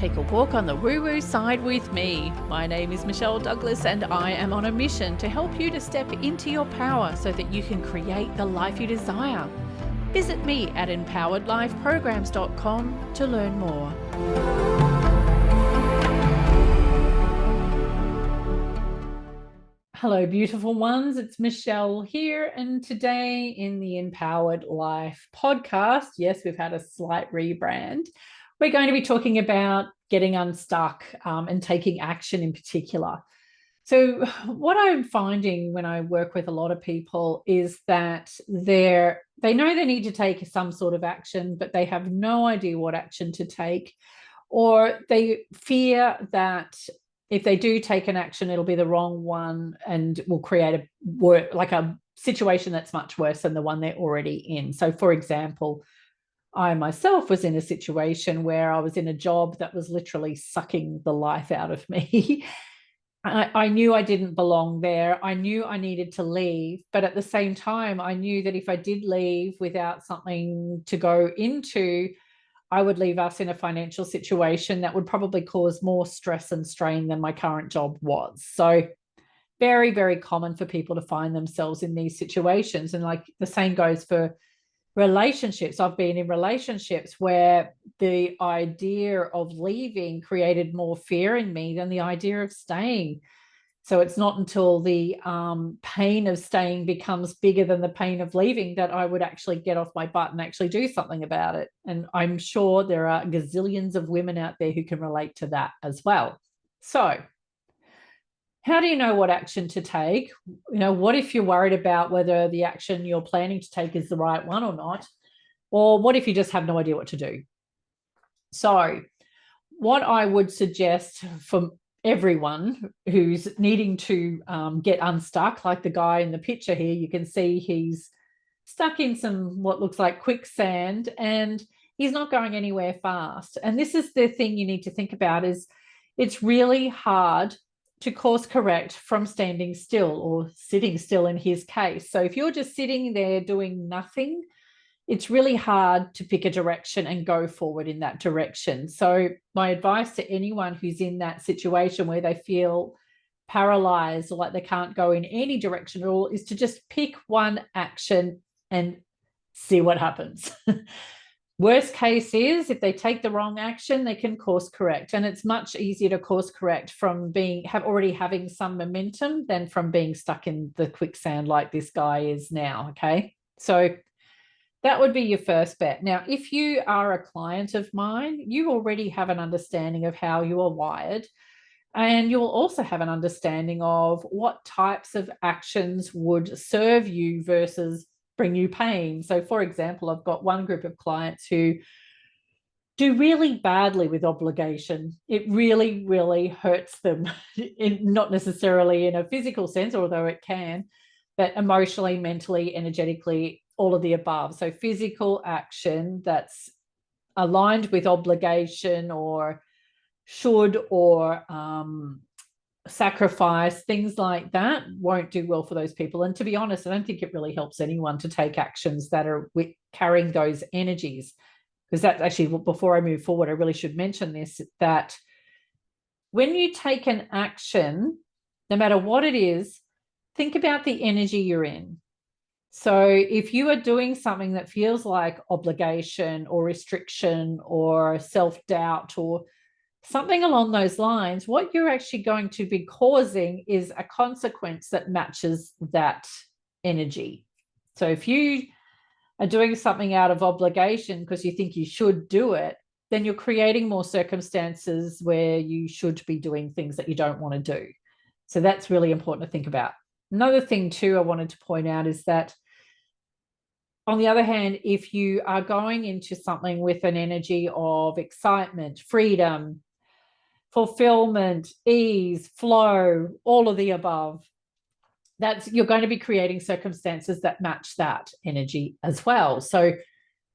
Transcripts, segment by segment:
take a walk on the woo-woo side with me. My name is Michelle Douglas and I am on a mission to help you to step into your power so that you can create the life you desire. Visit me at empoweredlifeprograms.com to learn more. Hello, beautiful ones. It's Michelle here, and today in the Empowered Life podcast, yes, we've had a slight rebrand. We're going to be talking about getting unstuck and taking action in particular. So what I'm finding when I work with a lot of people is that they know they need to take some sort of action, but they have no idea what action to take, or they fear that if they do take an action, it'll be the wrong one and will create a situation that's much worse than the one they're already in. So for example, I myself was in a situation where I was in a job that was literally sucking the life out of me. I knew I didn't belong there. I knew I needed to leave. But at the same time, I knew that if I did leave without something to go into, I would leave us in a financial situation that would probably cause more stress and strain than my current job was. So very, very common for people to find themselves in these situations. And like the same goes for relationships. I've been in relationships where the idea of leaving created more fear in me than the idea of staying. So it's not until the pain of staying becomes bigger than the pain of leaving that I would actually get off my butt and actually do something about it. And I'm sure there are gazillions of women out there who can relate to that as well. So how do you know what action to take? What if you're worried about whether the action you're planning to take is the right one or not? Or what if you just have no idea what to do? So what I would suggest for everyone who's needing to get unstuck, like the guy in the picture here, you can see he's stuck in some what looks like quicksand and he's not going anywhere fast. And this is the thing you need to think about, is it's really hard to course correct from standing still, or sitting still in his case. So if you're just sitting there doing nothing, it's really hard to pick a direction and go forward in that direction. So my advice to anyone who's in that situation where they feel paralyzed or like they can't go in any direction at all is to just pick one action and see what happens. Worst case is if they take the wrong action, they can course correct. And it's much easier to course correct from already having some momentum than from being stuck in the quicksand like this guy is now. Okay. So that would be your first bet. Now, if you are a client of mine, you already have an understanding of how you are wired. And you'll also have an understanding of what types of actions would serve you versus bring you pain. So for example, I've got one group of clients who do really badly with obligation. It really, really hurts them, not necessarily in a physical sense, although it can, but emotionally, mentally, energetically, all of the above. So physical action that's aligned with obligation or should or sacrifice, things like that won't do well for those people. And to be honest, I don't think it really helps anyone to take actions that are carrying those energies, because that's actually, before I move forward, I really should mention this, that when you take an action, no matter what it is, think about the energy you're in. So if you are doing something that feels like obligation or restriction or self-doubt or something along those lines, what you're actually going to be causing is a consequence that matches that energy. So if you are doing something out of obligation because you think you should do it, then you're creating more circumstances where you should be doing things that you don't want to do. So that's really important to think about. Another thing too I wanted to point out is that, on the other hand, if you are going into something with an energy of excitement, freedom, fulfillment, ease, flow, all of the above, you're going to be creating circumstances that match that energy as well. So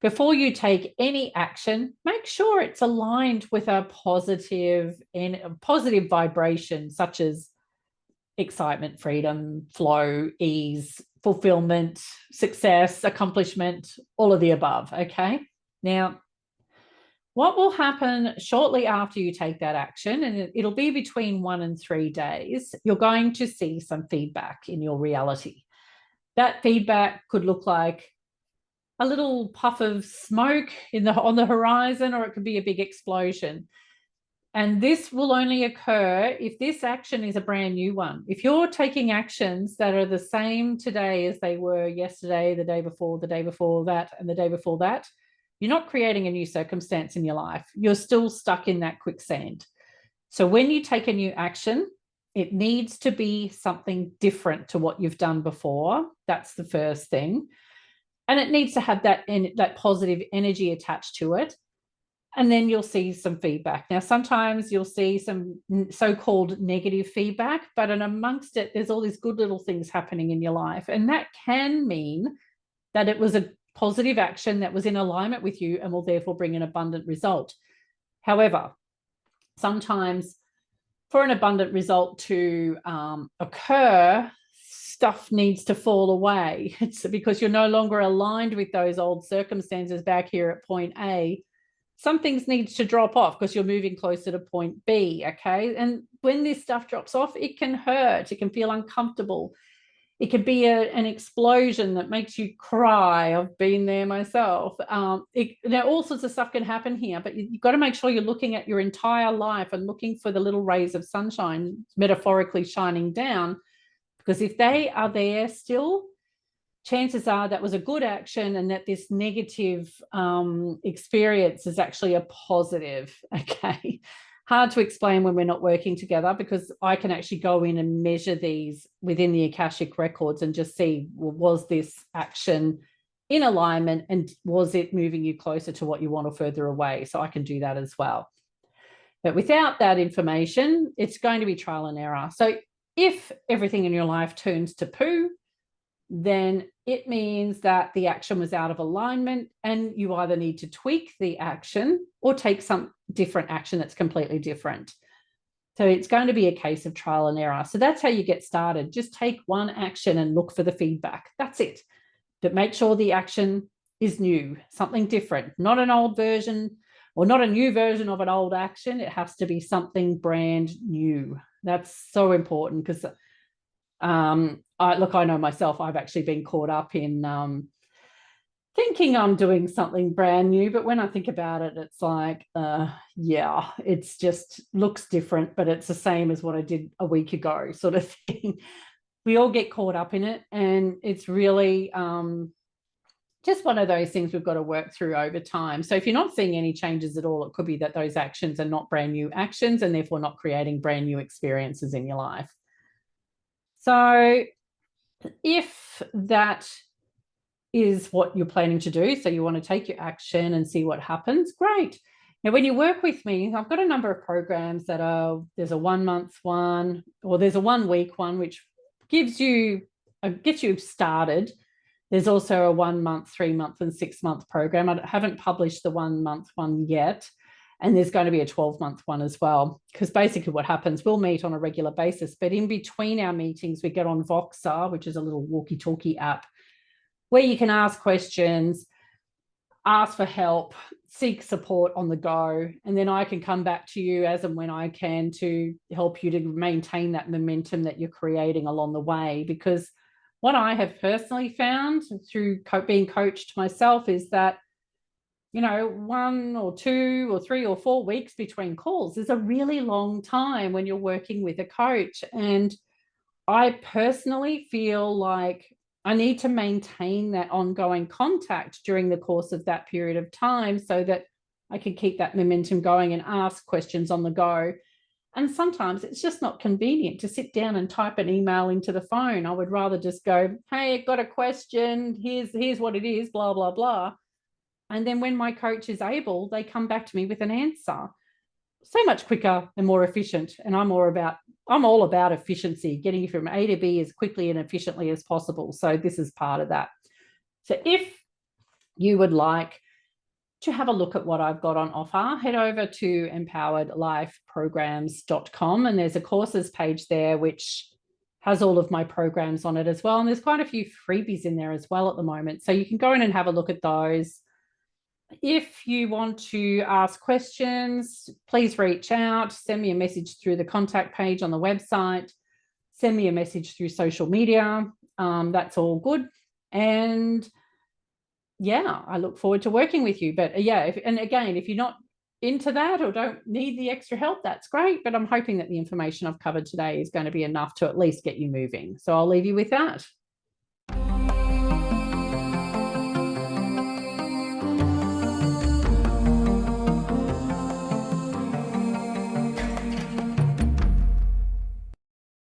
before you take any action, make sure it's aligned with a positive vibration, such as excitement, freedom, flow, ease, fulfillment, success, accomplishment, all of the above. Okay. Now, What will happen shortly after you take that action, and it'll be between 1 and 3 days, you're going to see some feedback in your reality. That feedback could look like a little puff of smoke on the horizon, or it could be a big explosion. And this will only occur if this action is a brand new one. If you're taking actions that are the same today as they were yesterday, the day before that, and the day before that, you're not creating a new circumstance in your life. You're still stuck in that quicksand. So when you take a new action, it needs to be something different to what you've done before. That's the first thing. And it needs to have that positive energy attached to it. And then you'll see some feedback. Now, sometimes you'll see some so-called negative feedback, but amongst it, there's all these good little things happening in your life. And that can mean that it was a positive action that was in alignment with you and will therefore bring an abundant result. However, sometimes for an abundant result to occur, stuff needs to fall away. It's because you're no longer aligned with those old circumstances back here at point A. Some things need to drop off because you're moving closer to point B, okay? And when this stuff drops off, it can hurt. It can feel uncomfortable. It could be an explosion that makes you cry. I've been there myself. Now, all sorts of stuff can happen here, but you've got to make sure you're looking at your entire life and looking for the little rays of sunshine metaphorically shining down, because if they are there still, chances are that was a good action and that this negative experience is actually a positive, okay? Hard to explain when we're not working together, because I can actually go in and measure these within the Akashic records and just see, well, was this action in alignment and was it moving you closer to what you want or further away? So I can do that as well. But without that information, it's going to be trial and error. So if everything in your life turns to poo, then it means that the action was out of alignment and you either need to tweak the action or take some different action that's completely different. So it's going to be a case of trial and error. So that's how you get started. Just take one action and look for the feedback. That's it. But make sure the action is new, something different, not an old version or not a new version of an old action. It has to be something brand new. That's so important, because I know myself, I've actually been caught up in thinking I'm doing something brand new, but when I think about it, it's like, yeah, it's just looks different, but it's the same as what I did a week ago, sort of thing. We all get caught up in it, and it's really just one of those things we've got to work through over time. So if you're not seeing any changes at all, it could be that those actions are not brand new actions and therefore not creating brand new experiences in your life. So if that is what you're planning to do, so you want to take your action and see what happens, great. Now, when you work with me, I've got a number of programs that there's a 1 month one, or there's a 1 week one, which gets you started. There's also a 1 month, 3 month, and 6 month program. I haven't published the 1 month one yet. And there's going to be a 12-month one as well, because basically what happens, we'll meet on a regular basis, but in between our meetings, we get on Voxer, which is a little walkie-talkie app where you can ask questions, ask for help, seek support on the go, and then I can come back to you as and when I can to help you to maintain that momentum that you're creating along the way. Because what I have personally found through being coached myself is that 1 or 2 or 3 or 4 weeks between calls is a really long time when you're working with a coach. And I personally feel like I need to maintain that ongoing contact during the course of that period of time so that I can keep that momentum going and ask questions on the go. And sometimes it's just not convenient to sit down and type an email into the phone. I would rather just go, hey, I've got a question. Here's what it is, blah, blah, blah. And then when my coach is able, they come back to me with an answer. So much quicker and more efficient. And I'm all about efficiency, getting you from A to B as quickly and efficiently as possible. So this is part of that. So if you would like to have a look at what I've got on offer, head over to empoweredlifeprograms.com, and there's a courses page there which has all of my programs on it as well. And there's quite a few freebies in there as well at the moment. So you can go in and have a look at those. If you want to ask questions, please reach out, send me a message through the contact page on the website, send me a message through social media. That's all good. And yeah, I look forward to working with you. But yeah, and again, if you're not into that or don't need the extra help, that's great. But I'm hoping that the information I've covered today is going to be enough to at least get you moving. So I'll leave you with that.